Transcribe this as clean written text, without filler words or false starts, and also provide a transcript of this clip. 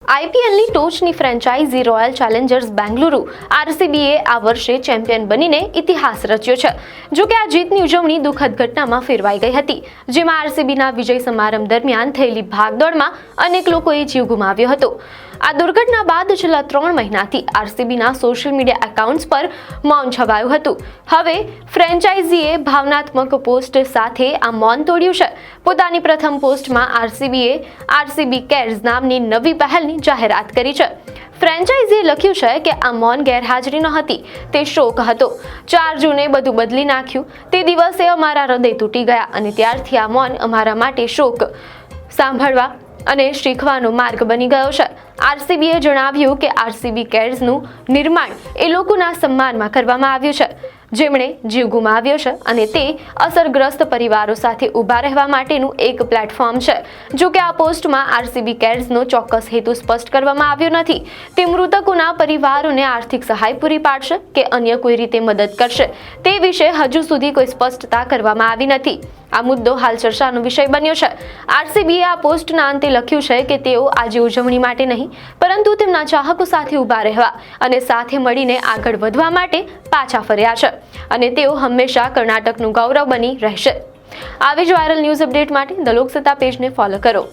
આઈપીએલની ટોચની franchise royal Challengers Bengaluru આરસીબીએ આ વર્ષે ચેમ્પિયન બનીને ઇતિહાસ રચ્યો છે। જો કે આ જીતની ઉજવણી દુઃખદ ઘટનામાં ફેરવાઈ ગઈ હતી, જેમાં આરસીબીના વિજય સમારંભ દરમિયાન થયેલી ભાગદોડમાં અનેક લોકોએ જીવ ગુમાવ્યો હતો। આ દુર્ઘટના બાદ છેલ્લા 3 મહિનાથી આરસીબીના સોશિયલ મીડિયા એકાઉન્ટ્સ પર મૌન છવાયું હતું। હવે ફ્રેન્ચાઇઝીએ ભાવનાત્મક પોસ્ટ સાથે આ મૌન તોડ્યું છે। પોતાની પ્રથમ પોસ્ટમાં આરસીબીએ આરસીબી કેર્સ નામની નવી પહેલની જાહેરાત કરી છે। ફ્રેન્ચાઇઝીએ લખ્યું છે કે આ મૌન ગેરહાજરી નહોતી, તે શોક હતો। 4 જૂને બધું બદલી નાખ્યું। તે દિવસે અમારા હૃદય તૂટી ગયા અને ત્યારથી આ મૌન અમારા માટે શોક સાંભળવા અને શીખવાનો માર્ગ બની ગયો છે। આરસીબીએ જણાવ્યું કે આરસીબી કેર્સનું નિર્માણ એ લોકોના સન્માનમાં કરવામાં આવ્યું છે જેમણે જીવ ગુમાવ્યો છે અને તે અસરગ્રસ્ત પરિવારો સાથે ઊભા રહેવા માટેનું એક પ્લેટફોર્મ છે। જો કે આ પોસ્ટમાં આરસીબી કેર્સનો ચોક્કસ હેતુ સ્પષ્ટ કરવામાં આવ્યો નથી। તે મૃતકોના પરિવારોને આર્થિક સહાય પૂરી પાડશે કે અન્ય કોઈ રીતે મદદ કરશે તે વિશે હજુ સુધી કોઈ સ્પષ્ટતા કરવામાં આવી નથી। આ મુદ્દો હાલ ચર્ચાનો વિષય બન્યો છે। આરસીબીએ આ પોસ્ટના અંતે લખ્યું છે કે તેઓ આજે ઉજવણી માટે નહીં, પરંતુ તેમના ચાહકો સાથે ઊભા રહેવા અને સાથે મળીને આગળ વધવા માટે પાછા ફર્યા છે અને તેઓ હંમેશા કર્ણાટકનું ગૌરવ બની રહેશે। આવી જ વાયરલ ન્યૂઝ અપડેટ માટે ધ લોકસત્તા પેજને ફોલો કરો।